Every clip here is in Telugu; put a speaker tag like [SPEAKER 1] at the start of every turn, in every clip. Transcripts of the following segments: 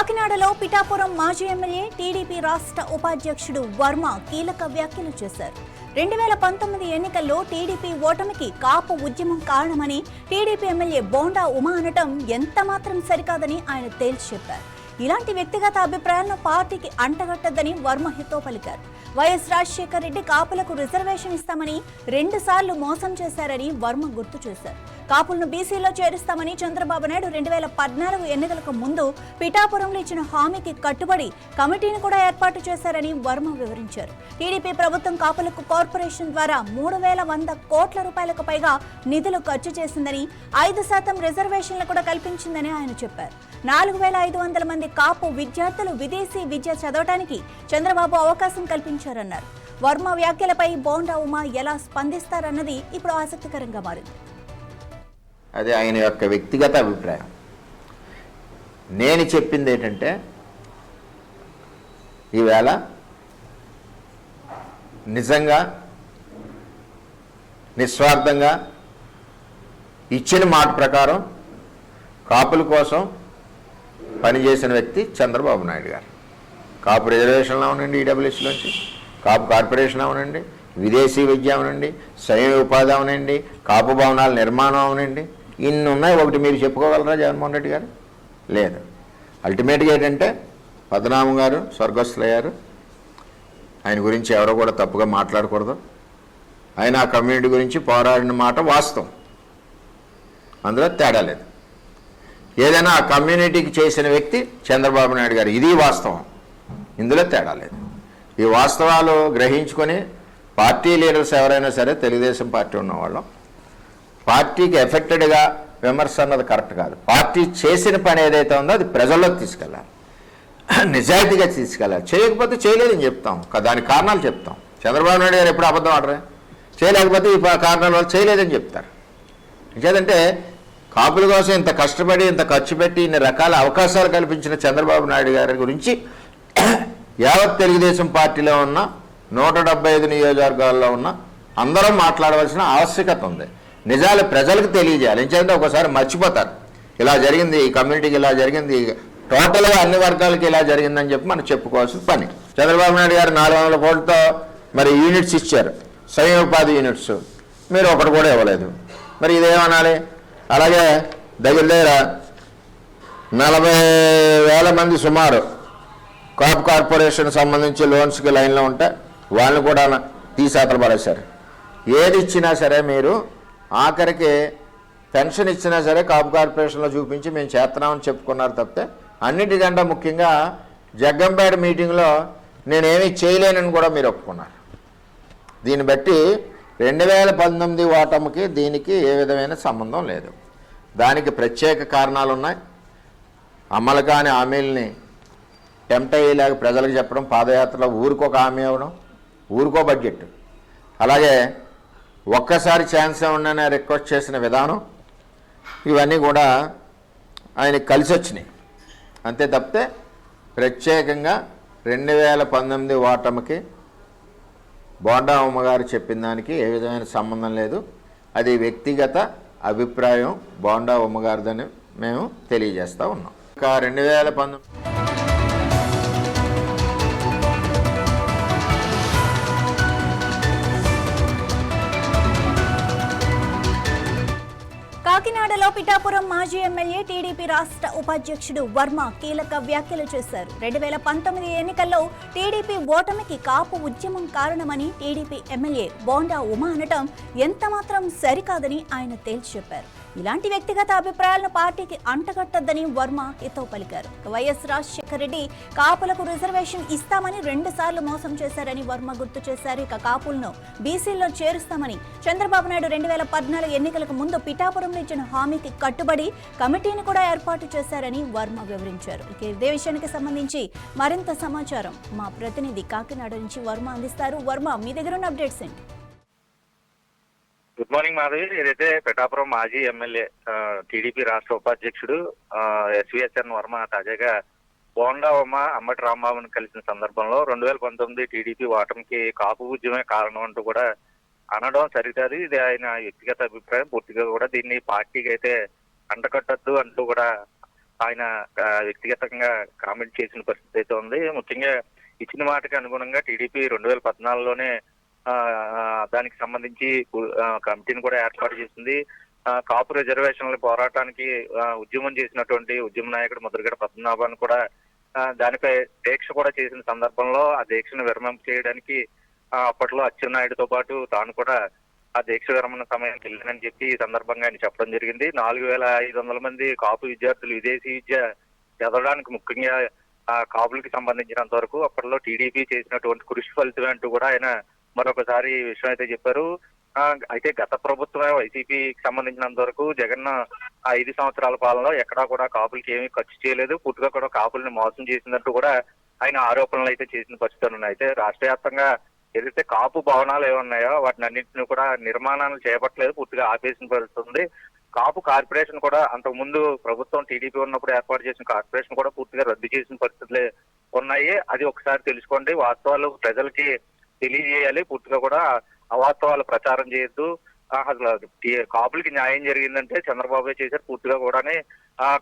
[SPEAKER 1] కాకినాడలో పిఠాపురం మాజీ ఎమ్మెల్యే టీడీపీ రాష్ట్ర ఉపాధ్యక్షుడు వర్మ కీలక వ్యాఖ్యలు చేశారు. 2019 ఎన్నికల్లో టీడీపీ ఓటమికి కాపు ఉద్యమం కారణమని టీడీపీ ఎమ్మెల్యే బోండా ఉమా అనటం ఎంత మాత్రం సరికాదని ఆయన తేల్చి చెప్పారు. ఇలాంటి వ్యక్తిగత అభిప్రాయాలను పార్టీకి అంటగట్టద్దని వర్మ హితో పలికారు. వైఎస్ రాజశేఖర రెడ్డి కాపులకు రిజర్వేషన్ ఇస్తామని 2 సార్లు మోసం చేశారని వర్మ గుర్తు చేశారు. కాపులను బీసీలో చేరుస్తామని చంద్రబాబు నాయుడు 2014 ఎన్నికలకు ముందు పిఠాపురంలో ఇచ్చిన హామీకి కట్టుబడి కమిటీని కూడా ఏర్పాటు చేశారని వర్మ వివరించారు. టీడీపీ ప్రభుత్వం కాపులకు కార్పొరేషన్ ద్వారా 3100 కోట్ల రూపాయలకు పైగా నిధులు ఖర్చు చేసిందని, 5% రిజర్వేషన్లు కూడా కల్పించిందని ఆయన చెప్పారు. 4500 మంది కాపు విద్యార్థులు విదేశీ విద్య చదవడానికి చంద్రబాబు అవకాశం కల్పించారన్నారు. వర్మ వ్యాఖ్యలపై బోండా ఉమా ఎలా స్పందిస్తారన్నది ఇప్పుడు ఆసక్తికరంగా మారింది.
[SPEAKER 2] అది ఆయన యొక్క వ్యక్తిగత అభిప్రాయం. నేను చెప్పింది ఏంటంటే, ఈవేళ నిజంగా నిస్వార్థంగా ఇచ్చిన మాట ప్రకారం కాపుల కోసం పనిచేసిన వ్యక్తి చంద్రబాబు నాయుడు గారు. కాపు రిజర్వేషన్లు అవనండి, ఈడబ్ల్యూఎస్లోంచి కాపు కార్పొరేషన్ అవనండి, విదేశీ విద్య అవనండి, స్వయం ఉపాధి అవనండి, కాపు భవనాల నిర్మాణం అవనండి, ఇన్ని ఉన్నాయి. ఒకటి మీరు చెప్పుకోగలరా జగన్మోహన్ రెడ్డి గారు? లేదు. అల్టిమేట్గా ఏంటంటే, పద్మనాభం గారు స్వర్గస్థులయ్యారు. ఆయన గురించి ఎవరో కూడా తప్పుగా మాట్లాడకూడదు. ఆయన ఆ కమ్యూనిటీ గురించి పోరాడిన మాట వాస్తవం, అందులో తేడా లేదు. ఏదైనా ఆ కమ్యూనిటీకి చేసిన వ్యక్తి చంద్రబాబు నాయుడు గారు, ఇది వాస్తవం, ఇందులో తేడా లేదు. ఈ వాస్తవాలు గ్రహించుకొని పార్టీ లీడర్స్ ఎవరైనా సరే, తెలుగుదేశం పార్టీ ఉన్నవాళ్ళం, పార్టీకి ఎఫెక్టెడ్గా విమర్శ అన్నది కరెక్ట్ కాదు. పార్టీ చేసిన పని ఏదైతే ఉందో అది ప్రజల్లోకి తీసుకెళ్ళాలి, నిజాయితీగా తీసుకెళ్ళాలి. చేయకపోతే చేయలేదని చెప్తాం, దానికి కారణాలు చెప్తాం. చంద్రబాబు నాయుడు గారు ఎప్పుడు అబద్ధం ఆడరే, చేయలేకపోతే ఈ కారణాల వల్ల చేయలేదని చెప్తారు. ఇంకేదంటే, కాపుల కోసం ఇంత కష్టపడి ఇంత ఖర్చు పెట్టి ఇన్ని రకాల అవకాశాలు కల్పించిన చంద్రబాబు నాయుడు గారి గురించి యావత్ తెలుగుదేశం పార్టీలో ఉన్న 175 నియోజకవర్గాల్లో ఉన్న అందరం మాట్లాడవలసిన ఆవశ్యకత ఉంది. నిజాలు ప్రజలకు తెలియజేయాలి. ఎందుకంటే ఒకసారి మర్చిపోతారు, ఇలా జరిగింది, ఈ కమ్యూనిటీకి ఇలా జరిగింది, టోటల్గా అన్ని వర్గాలకి ఇలా జరిగిందని చెప్పి మనం చెప్పుకోవాల్సిన పని. చంద్రబాబు నాయుడు గారు 400 కోట్లతో మరి యూనిట్స్ ఇచ్చారు, స్వయం ఉపాధి యూనిట్స్, మీరు ఒకటి కూడా ఇవ్వలేదు. మరి ఇదేమనాలి? అలాగే దగ్గర 40,000 మంది సుమారు కాపు కార్పొరేషన్ సంబంధించి లోన్స్కి లైన్లో ఉంటే వాళ్ళని కూడా తీసేతలు పడేశారు. ఏది ఇచ్చినా సరే, మీరు ఆఖరికి పెన్షన్ ఇచ్చినా సరే కాపు కార్పొరేషన్లో చూపించి మేము చేస్తున్నామని చెప్పుకున్నారు తప్పితే, అన్నిటికంటే ముఖ్యంగా జగ్గంపేట మీటింగ్లో నేనేమీ చేయలేనని కూడా మీరు ఒప్పుకున్నారు. దీన్ని బట్టి 2019 ఓటమికి దీనికి ఏ విధమైన సంబంధం లేదు. దానికి ప్రత్యేక కారణాలు ఉన్నాయి. అమలు కాని హామీలని టెంప్ట్ అయ్యేలాగ ప్రజలకు చెప్పడం, పాదయాత్రలో ఊరికొక హామీ ఇవ్వడం, ఊరికో బడ్జెట్, అలాగే ఒక్కసారి ఛాన్స్ ఉండని రిక్వెస్ట్ చేసిన విధానం, ఇవన్నీ కూడా ఆయనకి కలిసి వచ్చినాయి. అంతే తప్పితే ప్రత్యేకంగా 2019 ఓటమికి బోండా ఉమ్మగారు చెప్పిన దానికి ఏ విధమైన సంబంధం లేదు. అది వ్యక్తిగత అభిప్రాయం బోండా ఉమ్మగారిదని మేము తెలియజేస్తూ ఉన్నాం. ఇంకా 2019
[SPEAKER 1] కాకినాడలో పిఠాపురం మాజీ ఎమ్మెల్యే టీడీపీ రాష్ట్ర ఉపాధ్యక్షుడు వర్మ కీలక వ్యాఖ్యలు చేశారు. 2019 ఎన్నికల్లో టీడీపీ ఓటమికి కాపు ఉద్యమం కారణమని టీడీపీ ఎమ్మెల్యే బోండా ఉమా అనటం ఎంత మాత్రం సరికాదని ఆయన తేల్చి చెప్పారు. ఇలాంటి వ్యక్తిగత అభిప్రాయాలను పార్టీకి అంటగట్టద్దని వర్మ హితో పలికారు. వైఎస్ రాజశేఖర రెడ్డి కాపులకు రిజర్వేషన్ ఇస్తామని 2 సార్లు మోసం చేశారని వర్మ గుర్తు చేశారు. ఇక కాపులను బీసీల్లో చేరుస్తామని చంద్రబాబు నాయుడు 2014 ఎన్నికలకు ముందు పిఠాపురంలో ఇచ్చిన హామీకి కట్టుబడి కమిటీని కూడా ఏర్పాటు చేశారని వర్మ వివరించారు. ఇక ఇదే విషయానికి సంబంధించి మరింత సమాచారం మా ప్రతినిధి కాకినాడ నుంచి వర్మ అందిస్తారు. వర్మ, మీ దగ్గర ఉన్న అప్డేట్స్ ఏంటి?
[SPEAKER 3] Good morning Madhavi. ఏదైతే పిఠాపురం మాజీ ఎమ్మెల్యే టీడీపీ రాష్ట్ర ఉపాధ్యక్షుడు ఎస్వీఎస్ఎన్ వర్మ తాజాగా బోండా ఉమ అంబటి రాంబాబుని కలిసిన సందర్భంలో 2019 టీడీపీ ఓటమికి కాపు ఉద్యమే కారణం అంటూ కూడా అనడం సరికాదు. ఇది ఆయన వ్యక్తిగత అభిప్రాయం. పూర్తిగా కూడా దీన్ని పార్టీకి అయితే అంటకట్టద్దు అంటూ కూడా ఆయన వ్యక్తిగతంగా కామెంట్ చేసిన పరిస్థితి అయితే ఉంది. ముఖ్యంగా ఇచ్చిన మాటకి అనుగుణంగా టీడీపీ 2014లోనే దానికి సంబంధించి కమిటీని కూడా ఏర్పాటు చేసింది. కాపు రిజర్వేషన్ల పోరాటానికి ఉద్యమం చేసినటువంటి ఉద్యమ నాయకుడు ముద్రగడ పద్మనాభాన్ని కూడా దానిపై దీక్ష కూడా చేసిన సందర్భంలో ఆ దీక్షను విరమణ చేయడానికి అప్పట్లో అచ్చెన్నాయుడుతో పాటు తాను కూడా ఆ దీక్ష విరమణ సమయానికి వెళ్ళానని చెప్పి ఈ సందర్భంగా ఆయన చెప్పడం జరిగింది. 4500 మంది కాపు విద్యార్థులు విదేశీ విద్య చదవడానికి ముఖ్యంగా కాపులకి సంబంధించినంత వరకు అప్పట్లో టీడీపీ చేసినటువంటి కృషి ఫలితమే అంటూ కూడా ఆయన మరొకసారి ఈ విషయం అయితే చెప్పారు. అయితే గత ప్రభుత్వమే వైసీపీకి సంబంధించినంత వరకు జగన్ 5 సంవత్సరాల పాలనలో ఎక్కడా కూడా కాపులకి ఏమీ ఖర్చు చేయలేదు, పూర్తిగా కూడా కాపుల్ని మోసం చేసినట్టు కూడా ఆయన ఆరోపణలు అయితే చేసిన పరిస్థితులు ఉన్నాయి. అయితే రాష్ట్ర వ్యాప్తంగా ఏదైతే కాపు భవనాలు ఏమున్నాయో వాటిని అన్నింటినీ కూడా నిర్మాణాలు చేపట్టలేదు, పూర్తిగా ఆపేసిన పరిస్థితి ఉంది. కాపు కార్పొరేషన్ కూడా అంతకుముందు ప్రభుత్వం టీడీపీ ఉన్నప్పుడు ఏర్పాటు చేసిన కార్పొరేషన్ కూడా పూర్తిగా రద్దు చేసిన పరిస్థితులే ఉన్నాయి. అది ఒకసారి తెలుసుకోండి, వాస్తవాలు ప్రజలకి తెలియజేయాలి, పూర్తిగా కూడా అవాస్తవాలు ప్రచారం చేయొద్దు. అసలు కాపులకి న్యాయం జరిగిందంటే చంద్రబాబు చేశారు. పూర్తిగా కూడానే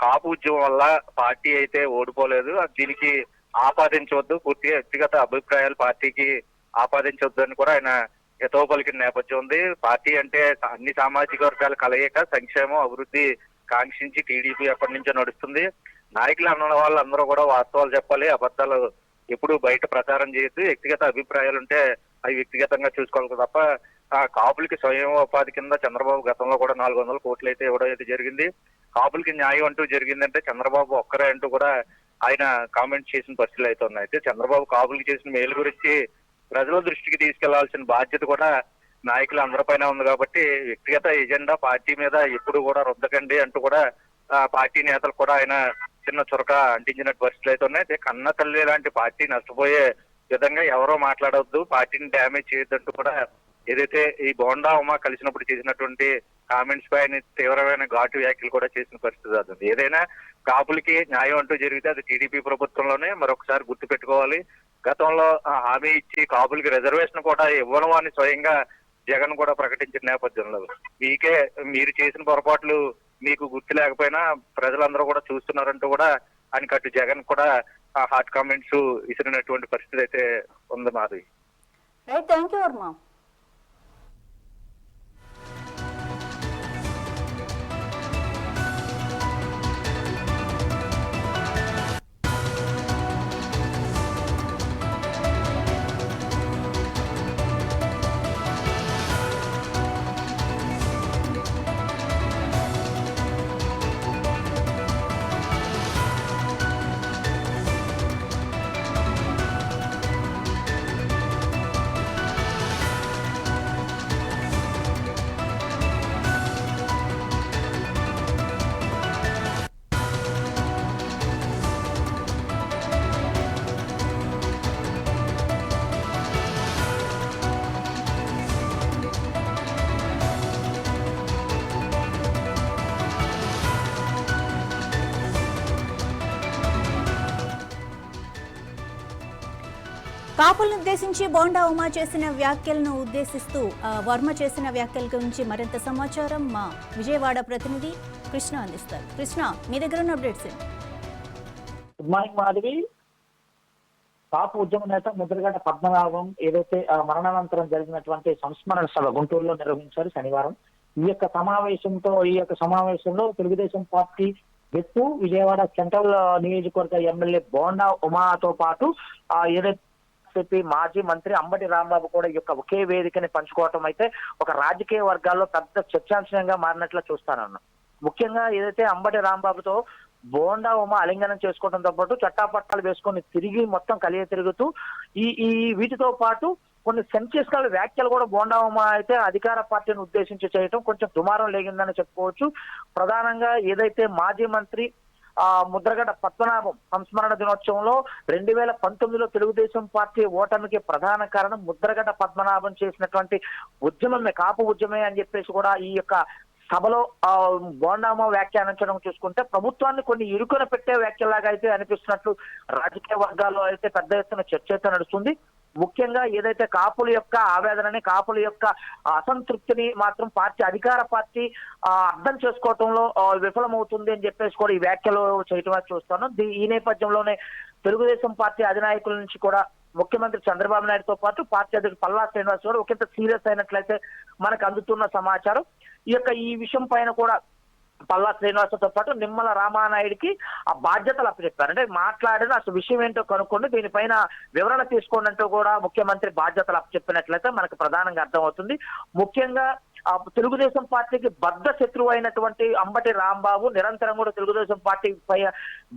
[SPEAKER 3] కాపు ఉద్యమం వల్ల పార్టీ అయితే ఓడిపోలేదు, దీనికి ఆపాదించవద్దు, పూర్తిగా వ్యక్తిగత అభిప్రాయాలు పార్టీకి ఆపాదించవద్దు అని కూడా ఆయన హితవు పలికిన నేపథ్యం ఉంది. పార్టీ అంటే అన్ని సామాజిక వర్గాల కలయిక, సంక్షేమం, అభివృద్ధి కాంక్షించి టీడీపీ ఎప్పటి నుంచో నడుస్తుంది. నాయకులు అన్న వాళ్ళందరూ కూడా వాస్తవాలు చెప్పాలి, అబద్ధాలు ఎప్పుడు బయట ప్రచారం చేయొద్దు. వ్యక్తిగత అభిప్రాయాలు ఉంటే అవి వ్యక్తిగతంగా చూసుకోవాలి తప్ప కాపులకి స్వయం ఉపాధి కింద చంద్రబాబు గతంలో కూడా 400 కోట్లు అయితే ఇవ్వడం అయితే జరిగింది. కాపులకి న్యాయం అంటూ జరిగిందంటే చంద్రబాబు ఒక్కరే అంటూ కూడా ఆయన కామెంట్ చేసిన పరిస్థితులు అయితే ఉన్నాయి. అయితే చంద్రబాబు కాపులకి చేసిన మేలు గురించి ప్రజల దృష్టికి తీసుకెళ్లాల్సిన బాధ్యత కూడా నాయకులు అందరిపైన ఉంది కాబట్టి వ్యక్తిగత ఎజెండా పార్టీ మీద ఎప్పుడు కూడా రుద్దకండి అంటూ కూడా పార్టీ నేతలు కూడా ఆయన చిన్న చురక అంటించిన పరిస్థితులు అయితే ఉన్నాయి. అయితే కన్న తల్లి లాంటి పార్టీ నష్టపోయే విధంగా ఎవరో మాట్లాడవద్దు, పార్టీని డ్యామేజ్ చేయొద్దంటూ కూడా ఏదైతే ఈ బోండా ఉమా కలిసినప్పుడు చేసినటువంటి కామెంట్స్ పై తీవ్రమైన ఘాటు వ్యాఖ్యలు కూడా చేసిన పరిస్థితి అవుతుంది. ఏదైనా కాపులకి న్యాయం అంటూ జరిగితే అది టీడీపీ ప్రభుత్వంలోనే మరొకసారి గుర్తు పెట్టుకోవాలి. గతంలో హామీ ఇచ్చి కాపులకి రిజర్వేషన్ కూడా ఇవ్వడం అని స్వయంగా జగన్ కూడా ప్రకటించిన నేపథ్యంలో మీరు చేసిన పొరపాట్లు మీకు గుర్తు లేకపోయినా ప్రజలందరూ కూడా చూస్తున్నారంటూ కూడా ఆయన అటు జగన్ కూడా హాట్ కామెంట్స్ ఇసిరినటువంటి పరిస్థితి అయితే ఉంది మాది.
[SPEAKER 1] Right, thank you Varma. కాపులను ఉద్దేశించి బోండా ఉమా చేసిన వ్యాఖ్యలను ఉద్దేశిస్తూ వర్మ చేసిన వ్యాఖ్యల గురించి మరింత సమాచారం మా విజయవాడ ప్రతినిధి కృష్ణ అందిస్తారు. కృష్ణ, మీ దగ్గర ఉన్న అప్డేట్స్ ఏంటి?
[SPEAKER 4] Good morning Madhavi. కాపు ఉద్యమ నేత ముద్రగడ పద్మనాభం ఏదైతే మరణానంతరం జరిగినటువంటి సంస్మరణ సభ గుంటూరులో నిర్వహించారు శనివారం. ఈ యొక్క సమావేశంలో తెలుగుదేశం పార్టీ వ్యక్తు విజయవాడ సెంట్రల్ నియోజకవర్గ ఎమ్మెల్యే బోండా ఉమాతో పాటు ఏదైతే మాజీ మంత్రి అంబటి రాంబాబు కూడా ఈ యొక్క ఒకే వేదికని పంచుకోవటం అయితే ఒక రాజకీయ వర్గాల్లో పెద్ద చర్చాంశంగా మారినట్లు చూస్తానన్నా. ముఖ్యంగా ఏదైతే అంబటి రాంబాబుతో బోండా ఉమా అలింగనం చేసుకోవడంతో పాటు చట్టాపట్టాలు వేసుకొని తిరిగి మొత్తం కలియ తిరుగుతూ ఈ వీటితో పాటు కొన్ని సెన్సేషనల్ వ్యాఖ్యలు కూడా బోండా ఉమా అయితే అధికార పార్టీని ఉద్దేశించి చేయటం కొంచెం దుమారం లేగిందని చెప్పుకోవచ్చు. ప్రధానంగా ఏదైతే మాజీ మంత్రి ముద్రగడ పద్మనాభం సంస్మరణ దినోత్సవంలో 2019లో తెలుగుదేశం పార్టీ ఓటమికి ప్రధాన కారణం ముద్రగడ పద్మనాభం చేసినటువంటి ఉద్యమమే, కాపు ఉద్యమే అని చెప్పేసి కూడా ఈ యొక్క సభలో బోండామో వ్యాఖ్యానించడం చూసుకుంటే ప్రభుత్వాన్ని కొన్ని ఇరుకున పెట్టే వ్యాఖ్యలాగా అయితే అనిపిస్తున్నట్లు రాజకీయ వర్గాల్లో అయితే పెద్ద ఎత్తున చర్చ అయితే నడుస్తుంది. ముఖ్యంగా ఏదైతే కాపుల యొక్క ఆవేదనని, కాపుల యొక్క అసంతృప్తిని మాత్రం అధికార పార్టీ అర్థం చేసుకోవటంలో విఫలమవుతుంది అని చెప్పేసి కూడా ఈ వ్యాఖ్యలు చేయటం చూస్తాను. ఈ నేపథ్యంలోనే తెలుగుదేశం పార్టీ అధినాయకుల నుంచి కూడా ముఖ్యమంత్రి చంద్రబాబు నాయుడుతో పాటు పార్టీ అధ్యక్షుడు పల్లా శ్రీనివాస్ కూడా ఒకంత సీరియస్ అయినట్లయితే మనకు అందుతున్న సమాచారం. ఈ విషయం పైన కూడా పల్లా శ్రీనివాసతో పాటు నిమ్మల రామానాయుడికి ఆ బాధ్యతలు అప్పచెప్పారు. అంటే మాట్లాడిన అసలు విషయం ఏంటో కనుక్కోండి, దీనిపైన వివరణ తీసుకోండి అంటూ కూడా ముఖ్యమంత్రి బాధ్యతలు అప్పచెప్పినట్లయితే మనకు ప్రధానంగా అర్థమవుతుంది. ముఖ్యంగా తెలుగుదేశం పార్టీకి బద్ద శత్రువు అయినటువంటి అంబటి రాంబాబు నిరంతరం కూడా తెలుగుదేశం పార్టీ పై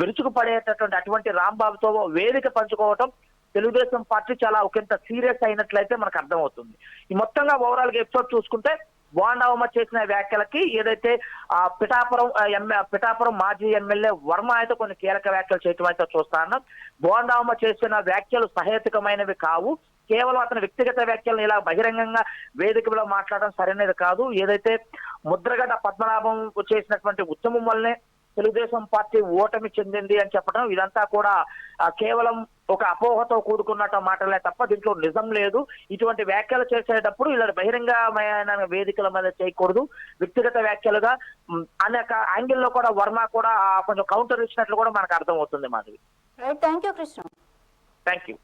[SPEAKER 4] విరుచుకుపడేటటువంటి అటువంటి రాంబాబుతో వేదిక పంచుకోవటం తెలుగుదేశం పార్టీ చాలా ఒకంత సీరియస్ అయినట్లయితే మనకు అర్థమవుతుంది. ఈ మొత్తంగా ఓవరాల్ గా ఎపిసోడ్ చూసుకుంటే బోండావమ్మ చేసిన వ్యాఖ్యలకి ఏదైతే పిఠాపురం మాజీ ఎమ్మెల్యే వర్మ అయితే కొన్ని కీలక వ్యాఖ్యలు చేయటం అయితే చూస్తాను. బోండావమ్మ చేసిన వ్యాఖ్యలు సహేతుకమైనవి కావు, కేవలం అతని వ్యక్తిగత వ్యాఖ్యలను ఇలా బహిరంగంగా వేదికలో మాట్లాడడం సరైనది కాదు. ఏదైతే ముద్రగడ్డ పద్మనాభం చేసినటువంటి ఉద్యమం వల్లనే తెలుగుదేశం పార్టీ ఓటమి చెందింది అని చెప్పడం ఇదంతా కూడా కేవలం ఒక అపోహతో కూడుకున్నట్టు మాటలే తప్ప దీంట్లో నిజం లేదు. ఇటువంటి వ్యాఖ్యలు చేసేటప్పుడు ఇలా బహిరంగమైన వేదికల మీద చేయకూడదు, వ్యక్తిగత వ్యాఖ్యలుగా అనేక యాంగిల్లో కూడా వర్మ కూడా కొంచెం కౌంటర్ ఇచ్చినట్లు కూడా మనకు అర్థమవుతుంది. Madhavi,
[SPEAKER 1] thank you Krishna.
[SPEAKER 4] Thank you.